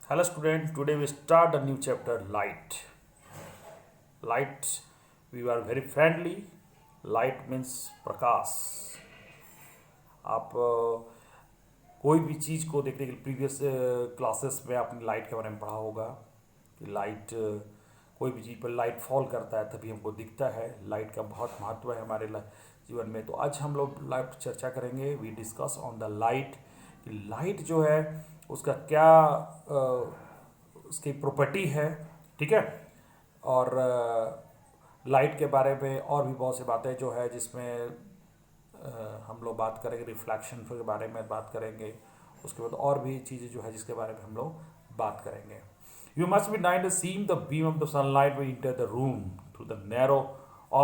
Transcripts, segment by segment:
Hello student, today we start a new chapter light. Light, we are very friendly. Light means प्रकाश. आप कोई भी चीज़ को देखने के प्रीवियस क्लासेस में आपने लाइट के बारे में पढ़ा होगा कि लाइट कोई भी चीज़ पर लाइट फॉल करता है तभी हमको दिखता है. लाइट का बहुत महत्व है हमारे जीवन में. तो आज हम लोग लाइट चर्चा करेंगे. We discuss on the light कि लाइट जो है उसका क्या उसकी प्रॉपर्टी है. ठीक है. और लाइट के बारे में और भी बहुत सी बातें जो है जिसमें हम लोग बात करेंगे. रिफ्लेक्शन के बारे में बात करेंगे. उसके बाद और भी चीज़ें जो है जिसके बारे में हम लोग बात करेंगे. You must be night seeing the beam of the sunlight we enter the room through the narrow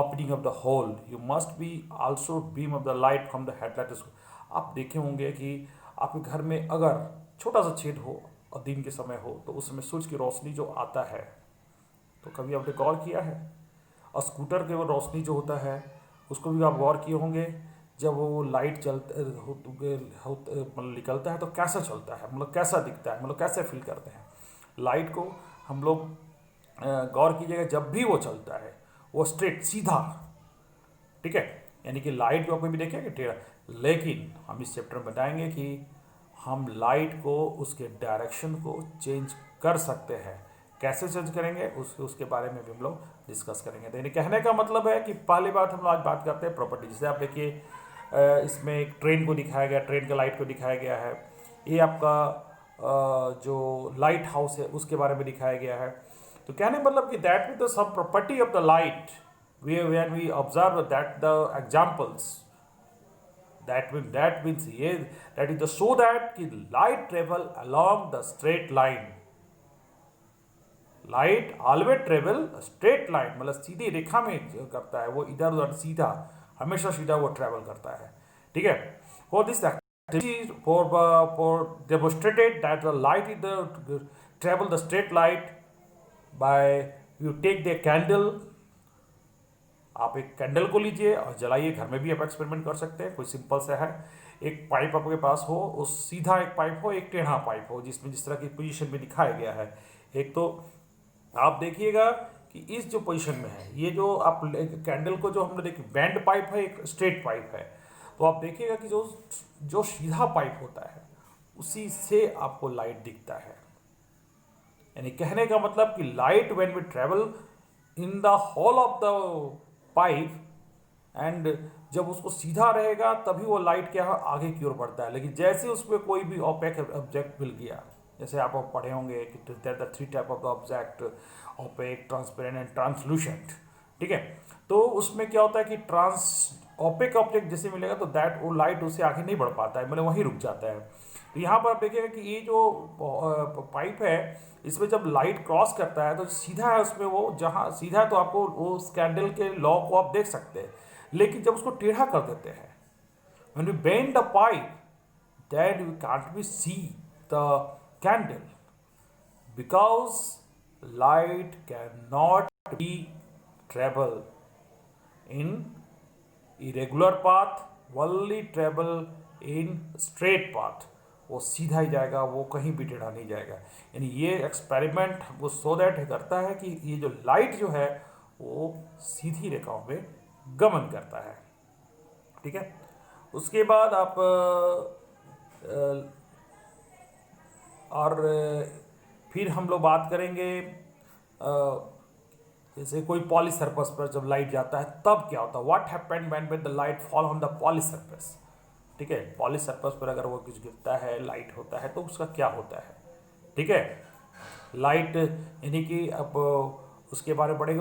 opening of the hole. You must be also beam of the light from the headlight. आप देखे होंगे कि आपके घर में अगर छोटा सा छेद हो और दिन के समय हो तो उस समय सूरज की रोशनी जो आता है तो कभी आपने गौर किया है. और स्कूटर के वो रोशनी जो होता है उसको भी आप गौर किए होंगे. जब वो लाइट चलते मतलब निकलता है तो कैसा चलता है, मतलब कैसा दिखता है, मतलब कैसे फील करते हैं. लाइट को हम लोग गौर कीजिएगा, जब भी वो चलता है वो स्ट्रेट सीधा. ठीक है. यानी कि लाइट को आप भी देखें कि टेढ़ा. लेकिन हम इस चैप्टर में बताएंगे कि हम लाइट को उसके डायरेक्शन को चेंज कर सकते हैं. कैसे चेंज करेंगे उसके बारे में भी हम लोग डिस्कस करेंगे. तो यानी कहने का मतलब है कि पहली बात हम लोग आज बात करते हैं प्रॉपर्टी. जैसे आप देखिए इसमें एक ट्रेन को दिखाया गया, ट्रेन के लाइट को दिखाया गया है. ये आपका जो लाइट हाउस है उसके बारे में दिखाया गया है. तो कहने का मतलब कि that mean the sum property of the light when we observe that the examples that means ये that is the show that कि light travel along the straight line. Light always travel straight line, मतलब सीधी रेखा में करता है. वो इधर उधर सीधा, हमेशा सीधा वो ट्रेवल करता है. ठीक है. For this for demonstrated that the light is the travel the straight light by you take the candle. आप एक कैंडल को लीजिए और जलाइए. घर में भी आप एक्सपेरिमेंट कर सकते हैं. कोई सिंपल सा है. एक पाइप आपके पास हो, उस सीधा एक पाइप हो, एक टेढ़ा पाइप हो, जिसमें जिस तरह की पोजीशन में दिखाया गया है. एक तो आप देखिएगा कि इस जो पोजीशन में है, ये जो आप कैंडल को जो हमने देखी बैंड पाइप है, एक स्ट्रेट पाइप है. तो आप देखिएगा कि जो जो सीधा पाइप होता है उसी से आपको लाइट दिखता है. यानी कहने का मतलब कि light when we travel in the hole of the pipe and जब उसको सीधा रहेगा तभी वो लाइट क्या है आगे की ओर बढ़ता है. लेकिन जैसे उसमें कोई भी ऑपेक ऑब्जेक्ट मिल गया, जैसे आप पढ़े होंगे कि there the three type of the object, opaque, transparent and translucent. ठीक है. तो उसमें क्या होता है कि ऑपेक ऑब्जेक्ट जैसे मिलेगा तो दैट वो लाइट उससे आगे नहीं बढ़ पाता है, मतलब वहीं रुक जाता है. तो यहाँ पर आप देखिएगा कि ये जो पाइप है इसमें जब लाइट क्रॉस करता है तो सीधा है उसमें, वो जहाँ सीधा है तो आपको वो कैंडल के लॉ को आप देख सकते हैं. लेकिन जब उसको टेढ़ा कर देते हैं, when we bend the pipe, then we can't be see the candle because light cannot be travel in irregular path, only travel in straight path. वो सीधा ही जाएगा, वो कहीं भी टेढ़ा नहीं जाएगा. यानी ये एक्सपेरिमेंट वो सो दैट करता है कि ये जो लाइट जो है वो सीधी रेखाओं में गमन करता है. ठीक है. उसके बाद आप और फिर हम लोग बात करेंगे जैसे कोई पॉली सरफेस पर जब लाइट जाता है तब क्या होता है. What happened when the light fall on the poly surface. ठीक है. पॉली सरफेस पर अगर वो कुछ गिरता है, लाइट होता है, तो उसका क्या होता है. ठीक है. लाइट यानी कि अब उसके बारे में पढ़ेंगे.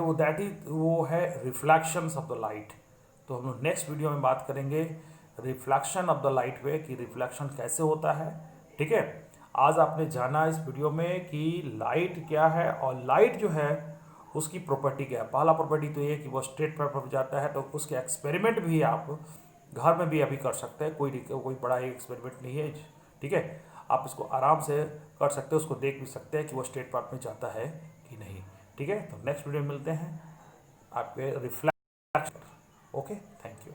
वो है रिफ्लेक्शंस ऑफ द लाइट. तो हम लोग नेक्स्ट वीडियो में बात करेंगे रिफ्लेक्शन ऑफ द लाइट वे कि रिफ्लेक्शन कैसे होता है. ठीक है. आज आपने जाना इस वीडियो में कि लाइट क्या है और लाइट जो है उसकी प्रॉपर्टी क्या है. पहला प्रॉपर्टी तो ये कि वो स्ट्रेट पर जाता है. तो उसके एक्सपेरिमेंट भी आप घर में भी अभी कर सकते हैं. कोई बड़ा एक्सपेरिमेंट नहीं है. ठीक है. आप इसको आराम से कर सकते हैं. उसको देख भी सकते हैं कि वो स्ट्रेट पाथ में जाता है कि नहीं. ठीक है. तो नेक्स्ट वीडियो में मिलते हैं आपके रिफ्लेक्शन. ओके. Thank you.